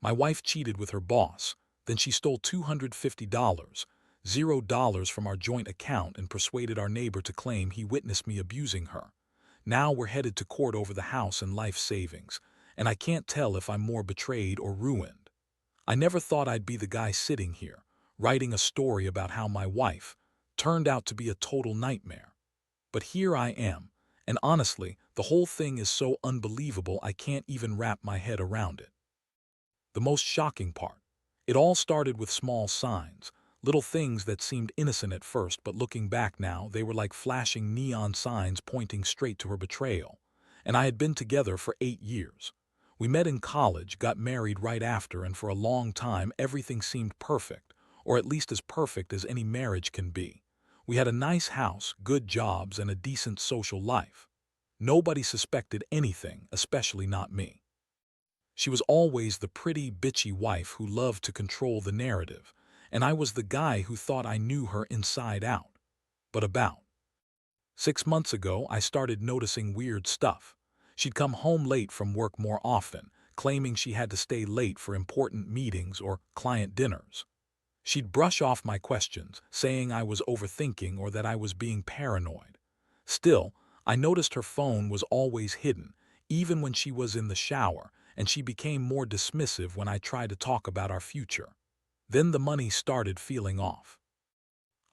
My wife cheated with her boss, then she stole $250, $0 from our joint account and persuaded our neighbor to claim he witnessed me abusing her. Now we're headed to court over the house and life savings, and I can't tell if I'm more betrayed or ruined. I never thought I'd be the guy sitting here, writing a story about how my wife turned out to be a total nightmare. But here I am, and honestly, the whole thing is so unbelievable I can't even wrap my head around it. The most shocking part. It all started with small signs, little things that seemed innocent at first, but looking back now, they were like flashing neon signs pointing straight to her betrayal. And I had been together for 8 years. We met in college, got married right after, and for a long time everything seemed perfect, or at least as perfect as any marriage can be. We had a nice house, good jobs, and a decent social life. Nobody suspected anything, especially not me. She was always the pretty, bitchy wife who loved to control the narrative, and I was the guy who thought I knew her inside out. But about 6 months ago, I started noticing weird stuff. She'd come home late from work more often, claiming she had to stay late for important meetings or client dinners. She'd brush off my questions, saying I was overthinking or that I was being paranoid. Still, I noticed her phone was always hidden, even when she was in the shower, and she became more dismissive when I tried to talk about our future. Then the money started feeling off.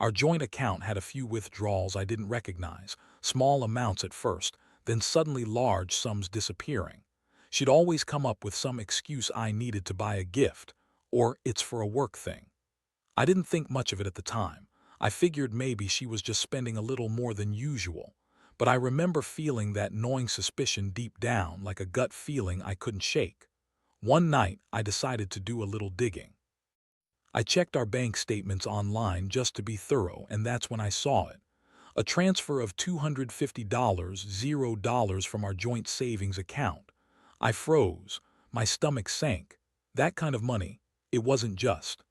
Our joint account had a few withdrawals I didn't recognize, small amounts at first, then suddenly large sums disappearing. She'd always come up with some excuse I needed to buy a gift, or it's for a work thing. I didn't think much of it at the time. I figured maybe she was just spending a little more than usual. But I remember feeling that gnawing suspicion deep down, like a gut feeling I couldn't shake. One night, I decided to do a little digging. I checked our bank statements online just to be thorough, and that's when I saw it. A transfer of $250, $0 from our joint savings account. I froze. My stomach sank. That kind of money, it wasn't just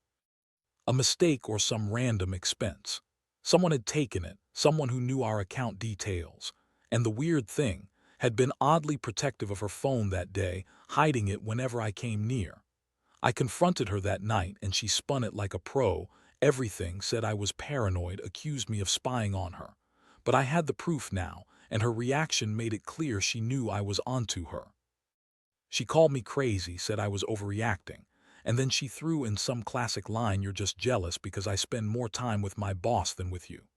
a mistake or some random expense. Someone had taken it, someone who knew our account details. And the weird thing, had been oddly protective of her phone that day, hiding it whenever I came near. I confronted her that night and she spun it like a pro. Everything, said I was paranoid, accused me of spying on her. But I had the proof now, and her reaction made it clear she knew I was onto her. She called me crazy, said I was overreacting. And then she threw in some classic line, "You're just jealous because I spend more time with my boss than with you."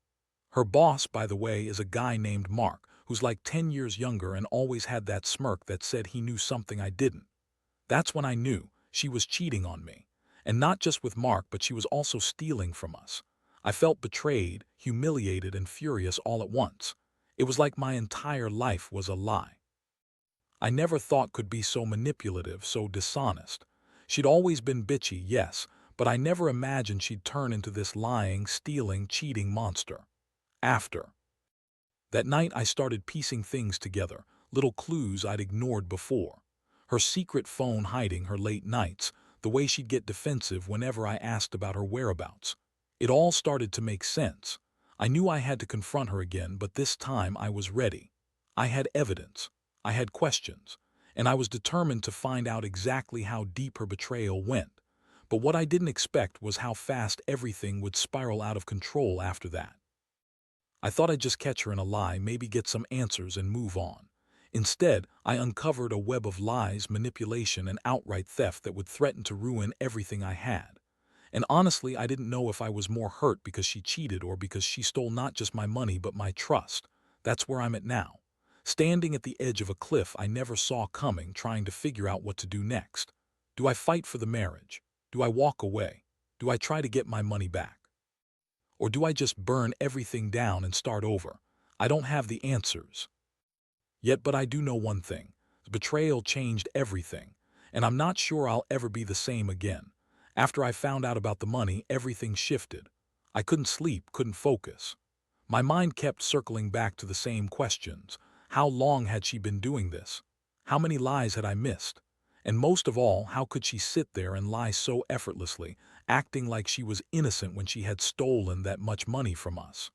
Her boss, by the way, is a guy named Mark, who's like 10 years younger and always had that smirk that said he knew something I didn't. That's when I knew she was cheating on me. And not just with Mark, but she was also stealing from us. I felt betrayed, humiliated, and furious all at once. It was like my entire life was a lie. I never thought could be so manipulative, so dishonest. She'd always been bitchy, yes, but I never imagined she'd turn into this lying, stealing, cheating monster. After that night, I started piecing things together, little clues I'd ignored before. Her secret phone hiding her late nights, the way she'd get defensive whenever I asked about her whereabouts. It all started to make sense. I knew I had to confront her again, but this time I was ready. I had evidence. I had questions. And I was determined to find out exactly how deep her betrayal went. But what I didn't expect was how fast everything would spiral out of control after that. I thought I'd just catch her in a lie, maybe get some answers and move on. Instead, I uncovered a web of lies, manipulation, and outright theft that would threaten to ruin everything I had. And honestly, I didn't know if I was more hurt because she cheated or because she stole not just my money but my trust. That's where I'm at now. Standing at the edge of a cliff I never saw coming, trying to figure out what to do next. Do I fight for the marriage? Do I walk away? Do I try to get my money back? Or do I just burn everything down and start over? I don't have the answers yet, but I do know one thing. The betrayal changed everything, and I'm not sure I'll ever be the same again. After I found out about the money, everything shifted. I couldn't sleep, couldn't focus. My mind kept circling back to the same questions. How long had she been doing this? How many lies had I missed? And most of all, how could she sit there and lie so effortlessly, acting like she was innocent when she had stolen that much money from us?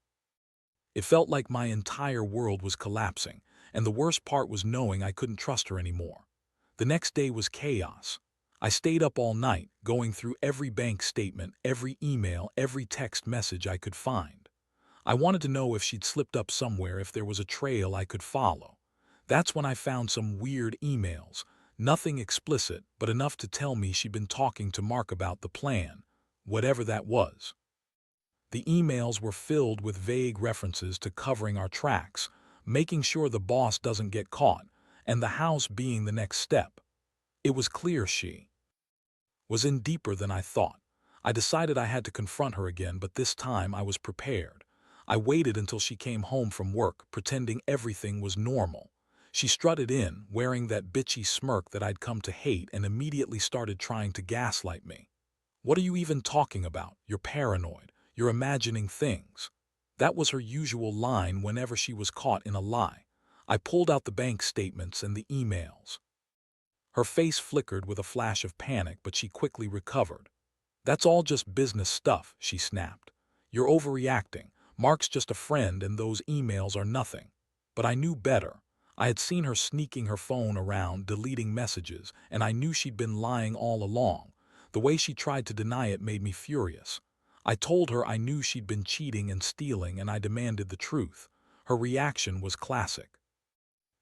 It felt like my entire world was collapsing, and the worst part was knowing I couldn't trust her anymore. The next day was chaos. I stayed up all night, going through every bank statement, every email, every text message I could find. I wanted to know if she'd slipped up somewhere, if there was a trail I could follow. That's when I found some weird emails. Nothing explicit, but enough to tell me she'd been talking to Mark about the plan, whatever that was. The emails were filled with vague references to covering our tracks, making sure the boss doesn't get caught, and the house being the next step. It was clear she was in deeper than I thought. I decided I had to confront her again, but this time I was prepared. I waited until she came home from work, pretending everything was normal. She strutted in, wearing that bitchy smirk that I'd come to hate, and immediately started trying to gaslight me. "What are you even talking about? You're paranoid. You're imagining things." That was her usual line whenever she was caught in a lie. I pulled out the bank statements and the emails. Her face flickered with a flash of panic, but she quickly recovered. "That's all just business stuff," she snapped. "You're overreacting. Mark's just a friend and those emails are nothing." But I knew better. I had seen her sneaking her phone around, deleting messages, and I knew she'd been lying all along. The way she tried to deny it made me furious. I told her I knew she'd been cheating and stealing, and I demanded the truth. Her reaction was classic.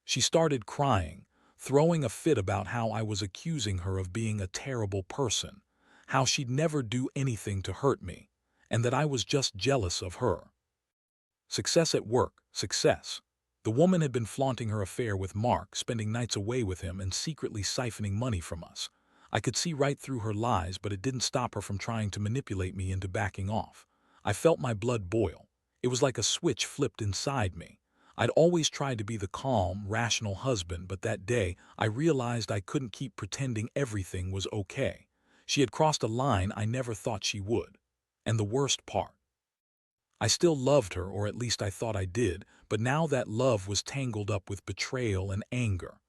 She started crying, throwing a fit about how I was accusing her of being a terrible person, how she'd never do anything to hurt me, and that I was just jealous of her. Success at work, success. The woman had been flaunting her affair with Mark, spending nights away with him and secretly siphoning money from us. I could see right through her lies, but it didn't stop her from trying to manipulate me into backing off. I felt my blood boil. It was like a switch flipped inside me. I'd always tried to be the calm, rational husband, but that day I realized I couldn't keep pretending everything was okay. She had crossed a line I never thought she would. And the worst part, I still loved her, or at least I thought I did, but now that love was tangled up with betrayal and anger.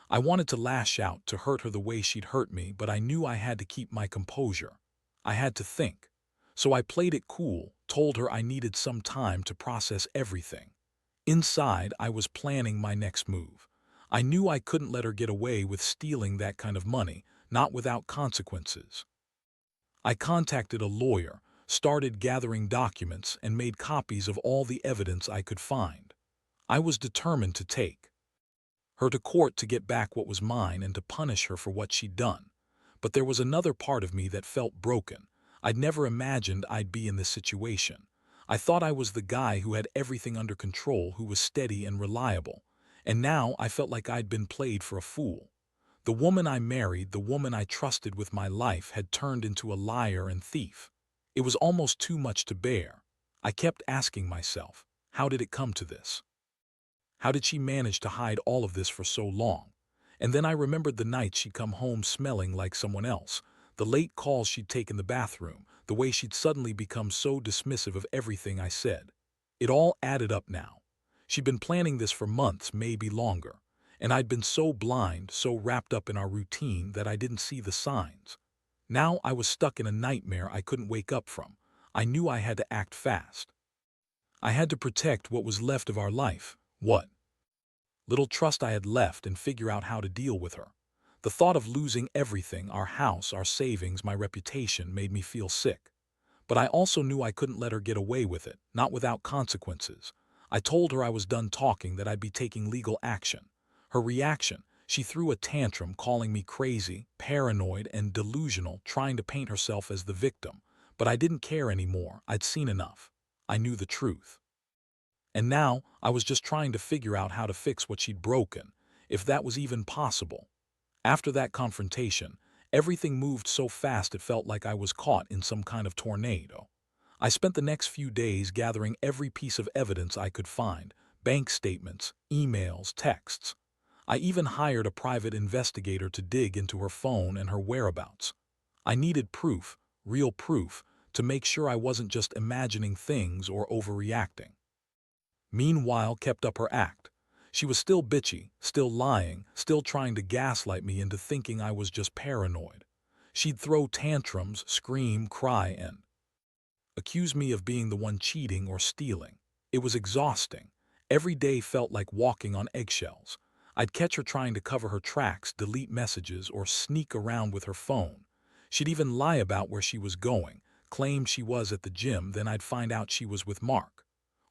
I wanted to lash out, to hurt her the way she'd hurt me, but I knew I had to keep my composure. I had to think. So I played it cool, told her I needed some time to process everything. Inside, I was planning my next move. I knew I couldn't let her get away with stealing that kind of money, not without consequences. I contacted a lawyer, started gathering documents, and made copies of all the evidence I could find. I was determined to take her to court to get back what was mine and to punish her for what she'd done. But there was another part of me that felt broken. I'd never imagined I'd be in this situation. I thought I was the guy who had everything under control, who was steady and reliable. And now I felt like I'd been played for a fool. The woman I married, the woman I trusted with my life, had turned into a liar and thief. It was almost too much to bear. I kept asking myself, how did it come to this? How did she manage to hide all of this for so long? And then I remembered the nights she'd come home smelling like someone else, the late calls she'd take in the bathroom, the way she'd suddenly become so dismissive of everything I said. It all added up now. She'd been planning this for months, maybe longer. And I'd been so blind, so wrapped up in our routine, that I didn't see the signs. Now I was stuck in a nightmare I couldn't wake up from. I knew I had to act fast. I had to protect what was left of our life, what little trust I had left, and figure out how to deal with her. The thought of losing everything, our house, our savings, my reputation, made me feel sick. But I also knew I couldn't let her get away with it, not without consequences. I told her I was done talking, that I'd be taking legal action. Her reaction, she threw a tantrum, calling me crazy, paranoid, and delusional, trying to paint herself as the victim. But I didn't care anymore. I'd seen enough. I knew the truth. And now I was just trying to figure out how to fix what she'd broken, if that was even possible. After that confrontation, everything moved so fast it felt like I was caught in some kind of tornado. I spent the next few days gathering every piece of evidence I could find: bank statements, emails, texts. I even hired a private investigator to dig into her phone and her whereabouts. I needed proof, real proof, to make sure I wasn't just imagining things or overreacting. Meanwhile, kept up her act. She was still bitchy, still lying, still trying to gaslight me into thinking I was just paranoid. She'd throw tantrums, scream, cry, and accuse me of being the one cheating or stealing. It was exhausting. Every day felt like walking on eggshells. I'd catch her trying to cover her tracks, delete messages, or sneak around with her phone. She'd even lie about where she was going, claim she was at the gym, then I'd find out she was with Mark.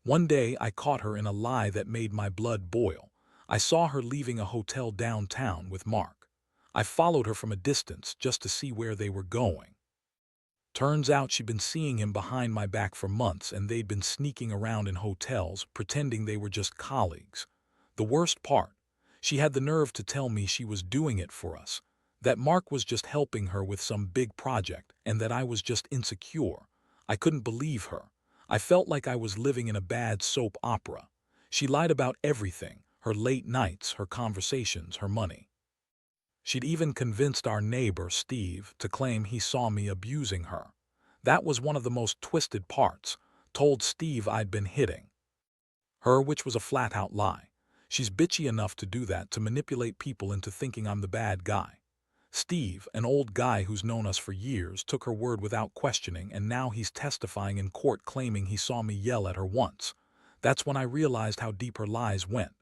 One day, I caught her in a lie that made my blood boil. I saw her leaving a hotel downtown with Mark. I followed her from a distance just to see where they were going. Turns out she'd been seeing him behind my back for months, and they'd been sneaking around in hotels, pretending they were just colleagues. The worst part, she had the nerve to tell me she was doing it for us, that Mark was just helping her with some big project, and that I was just insecure. I couldn't believe her. I felt like I was living in a bad soap opera. She lied about everything: her late nights, her conversations, her money. She'd even convinced our neighbor, Steve, to claim he saw me abusing her. That was one of the most twisted parts. Told Steve I'd been hitting her, which was a flat-out lie. She's bitchy enough to do that, to manipulate people into thinking I'm the bad guy. Steve, an old guy who's known us for years, took her word without questioning, and now he's testifying in court claiming he saw me yell at her once. That's when I realized how deep her lies went.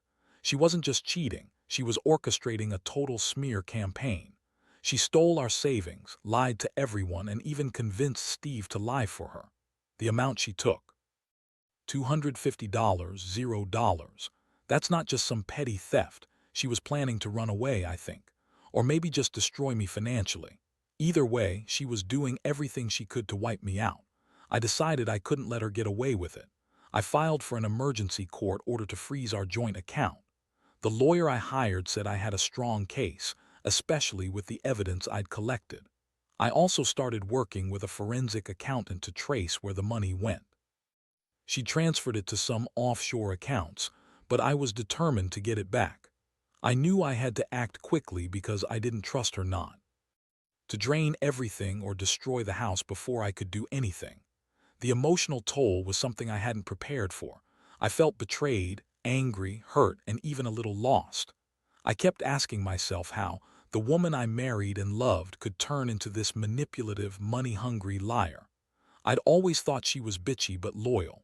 She wasn't just cheating, she was orchestrating a total smear campaign. She stole our savings, lied to everyone, and even convinced Steve to lie for her. The amount she took: $250, $0. That's not just some petty theft. She was planning to run away, I think. Or maybe just destroy me financially. Either way, she was doing everything she could to wipe me out. I decided I couldn't let her get away with it. I filed for an emergency court order to freeze our joint account. The lawyer I hired said I had a strong case, especially with the evidence I'd collected. I also started working with a forensic accountant to trace where the money went. She transferred it to some offshore accounts, but I was determined to get it back. I knew I had to act quickly because I didn't trust her not to drain everything or destroy the house before I could do anything. The emotional toll was something I hadn't prepared for. I felt betrayed, angry, hurt, and even a little lost. I kept asking myself how the woman I married and loved could turn into this manipulative, money-hungry liar. I'd always thought she was bitchy but loyal.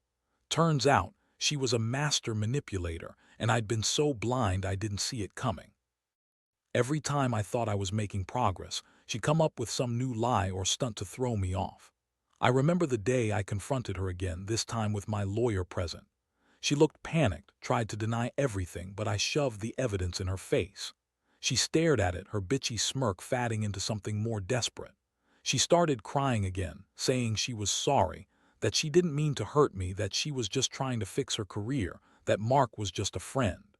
Turns out, she was a master manipulator, and I'd been so blind I didn't see it coming. Every time I thought I was making progress, she'd come up with some new lie or stunt to throw me off. I remember the day I confronted her again, this time with my lawyer present. She looked panicked, tried to deny everything, but I shoved the evidence in her face. She stared at it, her bitchy smirk fading into something more desperate. She started crying again, saying she was sorry, that she didn't mean to hurt me, that she was just trying to fix her career, that Mark was just a friend.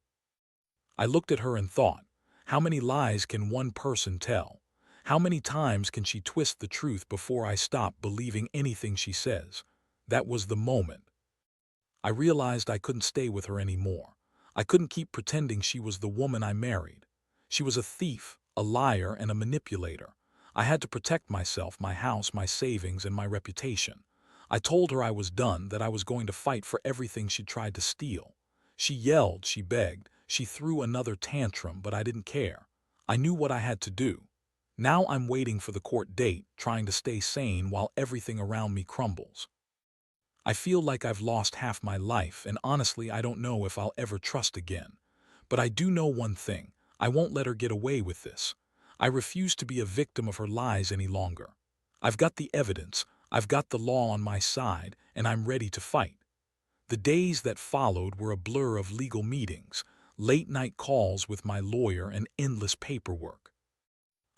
I looked at her and thought, how many lies can one person tell? How many times can she twist the truth before I stop believing anything she says? That was the moment I realized I couldn't stay with her anymore. I couldn't keep pretending she was the woman I married. She was a thief, a liar, and a manipulator. I had to protect myself, my house, my savings, and my reputation. I told her I was done, that I was going to fight for everything she tried to steal. She yelled, she begged, she threw another tantrum, but I didn't care. I knew what I had to do. Now I'm waiting for the court date, trying to stay sane while everything around me crumbles. I feel like I've lost half my life, and honestly, I don't know if I'll ever trust again. But I do know one thing: I won't let her get away with this. I refuse to be a victim of her lies any longer. I've got the evidence, I've got the law on my side, and I'm ready to fight. The days that followed were a blur of legal meetings, late-night calls with my lawyer, and endless paperwork.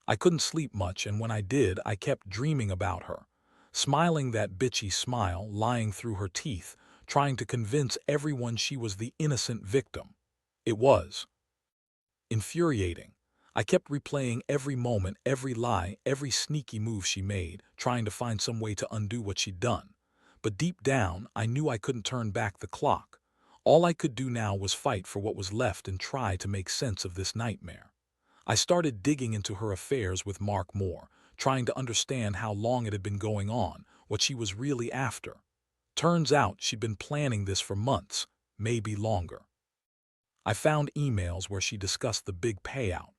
I couldn't sleep much, and when I did, I kept dreaming about her, smiling that bitchy smile, lying through her teeth, trying to convince everyone she was the innocent victim. It was infuriating. I kept replaying every moment, every lie, every sneaky move she made, trying to find some way to undo what she'd done. But deep down, I knew I couldn't turn back the clock. All I could do now was fight for what was left and try to make sense of this nightmare. I started digging into her affairs with Mark Moore, trying to understand how long it had been going on, what she was really after. Turns out she'd been planning this for months, maybe longer. I found emails where she discussed the big payout,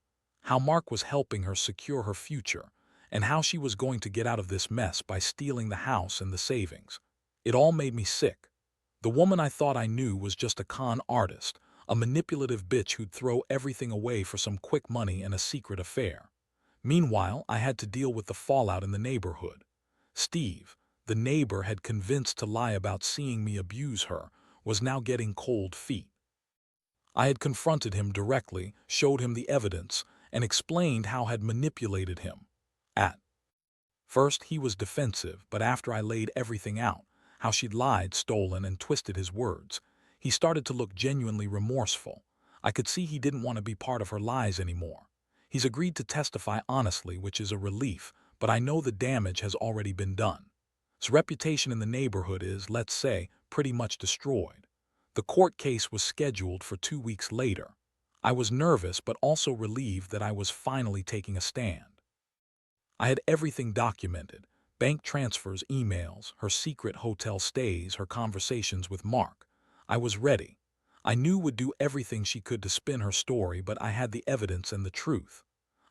how Mark was helping her secure her future, and how she was going to get out of this mess by stealing the house and the savings. It all made me sick. The woman I thought I knew was just a con artist, a manipulative bitch who'd throw everything away for some quick money and a secret affair. Meanwhile, I had to deal with the fallout in the neighborhood. Steve, the neighbor had convinced to lie about seeing me abuse her, was now getting cold feet. I had confronted him directly, showed him the evidence, and explained how I had manipulated him. At first, he was defensive, but after I laid everything out, how she'd lied, stolen, and twisted his words, he started to look genuinely remorseful. I could see he didn't want to be part of her lies anymore. He's agreed to testify honestly, which is a relief, but I know the damage has already been done. His reputation in the neighborhood is, let's say, pretty much destroyed. The court case was scheduled for 2 weeks later. I was nervous but also relieved that I was finally taking a stand. I had everything documented: bank transfers, emails, her secret hotel stays, her conversations with Mark. I was ready. I knew would do everything she could to spin her story, but I had the evidence and the truth.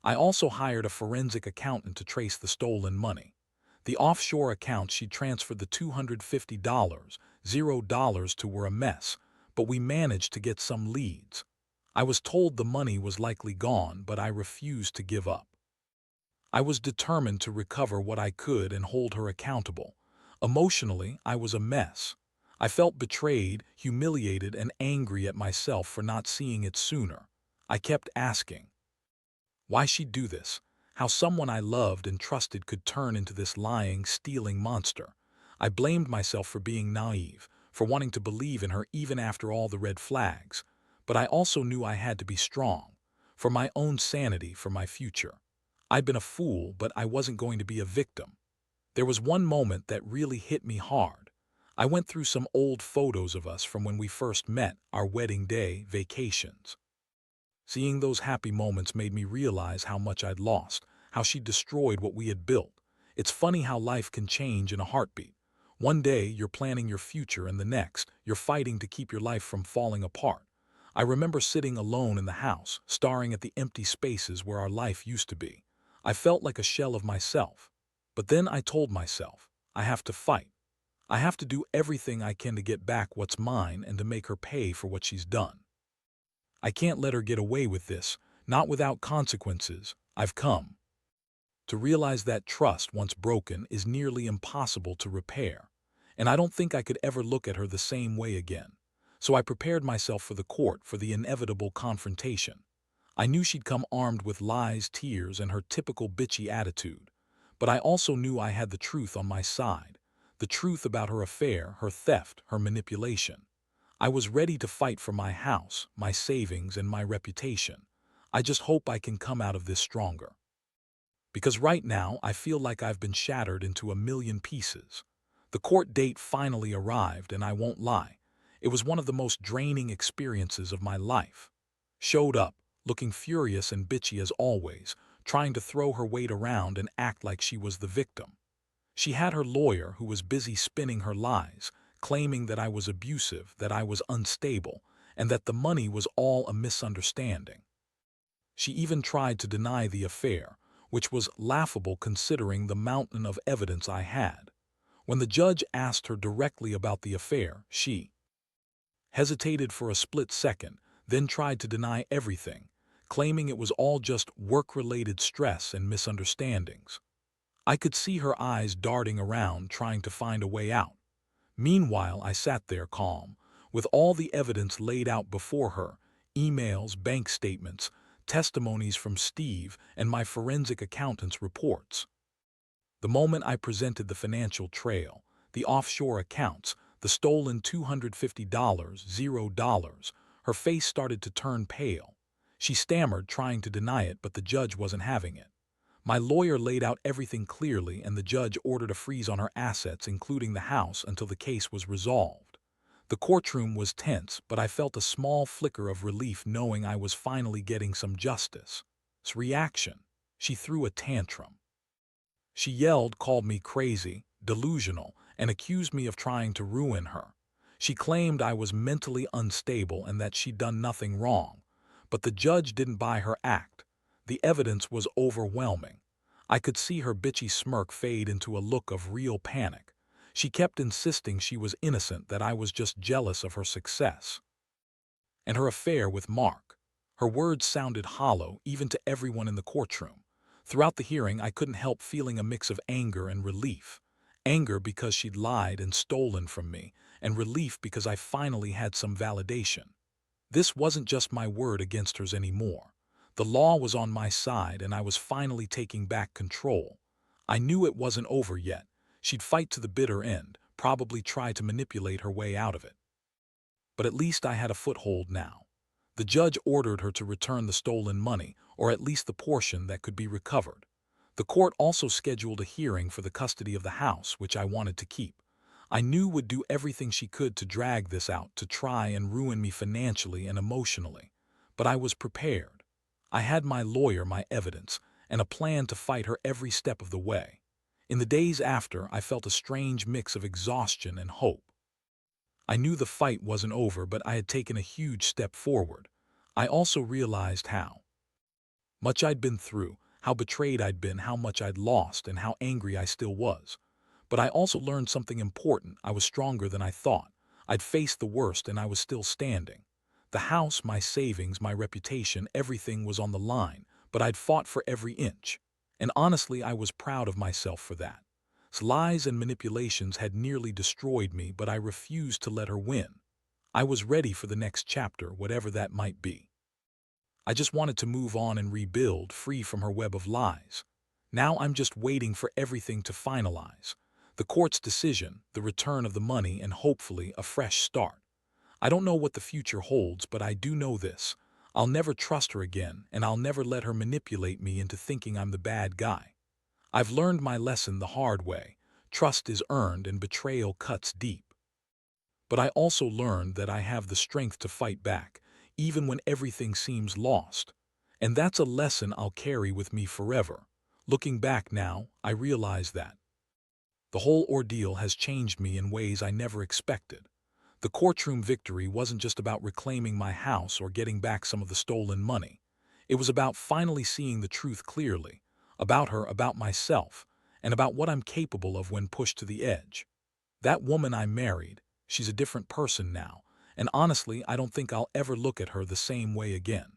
I also hired a forensic accountant to trace the stolen money. The offshore accounts she transferred the $250, $0 to were a mess, but we managed to get some leads. I was told the money was likely gone, but I refused to give up. I was determined to recover what I could and hold her accountable. Emotionally, I was a mess. I felt betrayed, humiliated, and angry at myself for not seeing it sooner. I kept asking why she'd do this, how someone I loved and trusted could turn into this lying, stealing monster. I blamed myself for being naive, for wanting to believe in her even after all the red flags. But I also knew I had to be strong, for my own sanity, for my future. I'd been a fool, but I wasn't going to be a victim. There was one moment that really hit me hard. I went through some old photos of us from when we first met, our wedding day, vacations. Seeing those happy moments made me realize how much I'd lost, how she'd destroyed what we had built. It's funny how life can change in a heartbeat. One day, you're planning your future, and the next, you're fighting to keep your life from falling apart. I remember sitting alone in the house, staring at the empty spaces where our life used to be. I felt like a shell of myself. But then I told myself, I have to fight. I have to do everything I can to get back what's mine and to make her pay for what she's done. I can't let her get away with this, not without consequences. I've come to realize that trust, once broken, is nearly impossible to repair. And I don't think I could ever look at her the same way again. So I prepared myself for the court, for the inevitable confrontation. I knew she'd come armed with lies, tears, and her typical bitchy attitude. But I also knew I had the truth on my side. The truth about her affair, her theft, her manipulation. I was ready to fight for my house, my savings, and my reputation. I just hope I can come out of this stronger. Because right now, I feel like I've been shattered into a million pieces. The court date finally arrived, and I won't lie, it was one of the most draining experiences of my life. Showed up, looking furious and bitchy as always, trying to throw her weight around and act like she was the victim. She had her lawyer, who was busy spinning her lies, claiming that I was abusive, that I was unstable, and that the money was all a misunderstanding. She even tried to deny the affair, which was laughable considering the mountain of evidence I had. When the judge asked her directly about the affair, she hesitated for a split second, then tried to deny everything, claiming it was all just work-related stress and misunderstandings. I could see her eyes darting around, trying to find a way out. Meanwhile, I sat there calm, with all the evidence laid out before her: emails, bank statements, testimonies from Steve, and my forensic accountant's reports. The moment I presented the financial trail, the offshore accounts, the stolen $250, $0, her face started to turn pale. She stammered, trying to deny it, but the judge wasn't having it. My lawyer laid out everything clearly, and the judge ordered a freeze on her assets, including the house, until the case was resolved. The courtroom was tense, but I felt a small flicker of relief knowing I was finally getting some justice. Its reaction: she threw a tantrum. She yelled, called me crazy, delusional, and accused me of trying to ruin her. She claimed I was mentally unstable and that she'd done nothing wrong. But the judge didn't buy her act. The evidence was overwhelming. I could see her bitchy smirk fade into a look of real panic. She kept insisting she was innocent, that I was just jealous of her success. and her affair with Mark. Her words sounded hollow, even to everyone in the courtroom. Throughout the hearing, I couldn't help feeling a mix of anger and relief. Anger because she'd lied and stolen from me, and relief because I finally had some validation. This wasn't just my word against hers anymore. The law was on my side, and I was finally taking back control. I knew it wasn't over yet. She'd fight to the bitter end, probably try to manipulate her way out of it. But at least I had a foothold now. The judge ordered her to return the stolen money, or at least the portion that could be recovered. The court also scheduled a hearing for the custody of the house, which I wanted to keep. I knew would do everything she could to drag this out, to try and ruin me financially and emotionally. But I was prepared. I had my lawyer, my evidence, and a plan to fight her every step of the way. In the days after, I felt a strange mix of exhaustion and hope. I knew the fight wasn't over, but I had taken a huge step forward. I also realized how much I'd been through, how betrayed I'd been, how much I'd lost, and how angry I still was. But I also learned something important. I was stronger than I thought. I'd faced the worst, and I was still standing. The house, my savings, my reputation, everything was on the line, but I'd fought for every inch. And honestly, I was proud of myself for that. Lies and manipulations had nearly destroyed me, but I refused to let her win. I was ready for the next chapter, whatever that might be. I just wanted to move on and rebuild, free from her web of lies. Now I'm just waiting for everything to finalize. The court's decision, the return of the money, and hopefully a fresh start. I don't know what the future holds, but I do know this. I'll never trust her again, and I'll never let her manipulate me into thinking I'm the bad guy. I've learned my lesson the hard way. Trust is earned and betrayal cuts deep. But I also learned that I have the strength to fight back, even when everything seems lost. And that's a lesson I'll carry with me forever. Looking back now, I realize that the whole ordeal has changed me in ways I never expected. The courtroom victory wasn't just about reclaiming my house or getting back some of the stolen money. It was about finally seeing the truth clearly, about her, about myself, and about what I'm capable of when pushed to the edge. That woman I married, she's a different person now, and honestly, I don't think I'll ever look at her the same way again.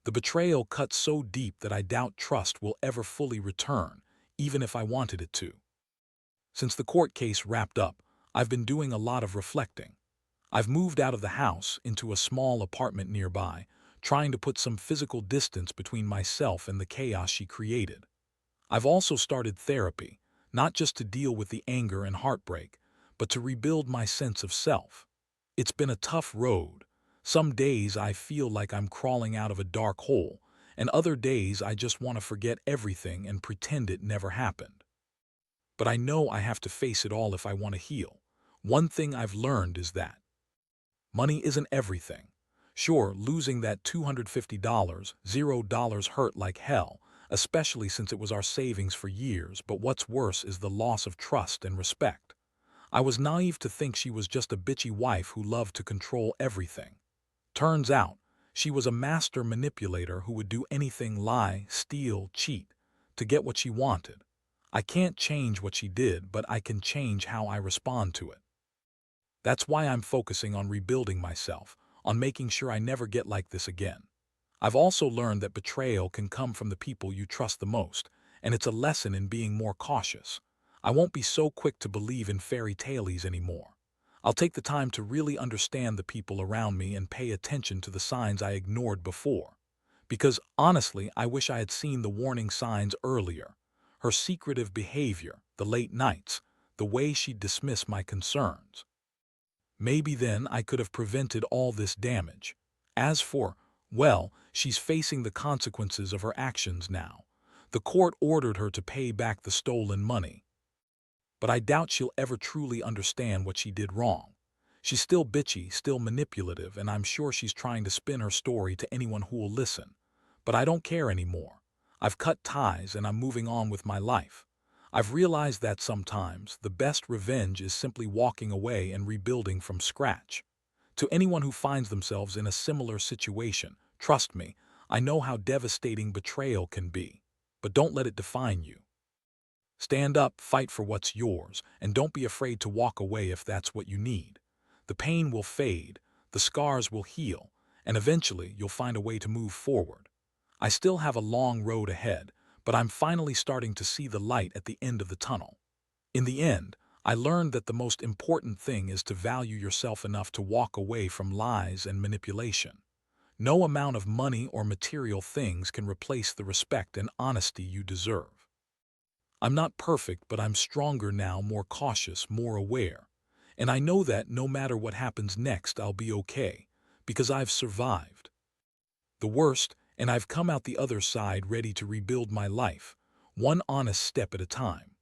The betrayal cut so deep that I doubt trust will ever fully return, even if I wanted it to. Since the court case wrapped up, I've been doing a lot of reflecting. I've moved out of the house into a small apartment nearby, trying to put some physical distance between myself and the chaos she created. I've also started therapy, not just to deal with the anger and heartbreak, but to rebuild my sense of self. It's been a tough road. Some days I feel like I'm crawling out of a dark hole, and other days I just want to forget everything and pretend it never happened. But I know I have to face it all if I want to heal. One thing I've learned is that money isn't everything. Sure, losing that $250, $0 hurt like hell, especially since it was our savings for years, but what's worse is the loss of trust and respect. I was naive to think she was just a bitchy wife who loved to control everything. Turns out, she was a master manipulator who would do anything, lie, steal, cheat, to get what she wanted. I can't change what she did, but I can change how I respond to it. That's why I'm focusing on rebuilding myself, on making sure I never get like this again. I've also learned that betrayal can come from the people you trust the most, and it's a lesson in being more cautious. I won't be so quick to believe in fairy tales anymore. I'll take the time to really understand the people around me and pay attention to the signs I ignored before. Because, honestly, I wish I had seen the warning signs earlier. Her secretive behavior, the late nights, the way she'd dismiss my concerns. Maybe then I could have prevented all this damage. As for, well, she's facing the consequences of her actions now. The court ordered her to pay back the stolen money. But I doubt she'll ever truly understand what she did wrong. She's still bitchy, still manipulative, and I'm sure she's trying to spin her story to anyone who will listen. But I don't care anymore. I've cut ties and I'm moving on with my life. I've realized that sometimes the best revenge is simply walking away and rebuilding from scratch. To anyone who finds themselves in a similar situation, trust me, I know how devastating betrayal can be. But don't let it define you. Stand up, fight for what's yours, and don't be afraid to walk away if that's what you need. The pain will fade, the scars will heal, and eventually you'll find a way to move forward. I still have a long road ahead, but I'm finally starting to see the light at the end of the tunnel. In the end, I learned that the most important thing is to value yourself enough to walk away from lies and manipulation. No amount of money or material things can replace the respect and honesty you deserve. I'm not perfect, but I'm stronger now, more cautious, more aware. And I know that no matter what happens next, I'll be okay, because I've survived the worst, and I've come out the other side ready to rebuild my life, one honest step at a time.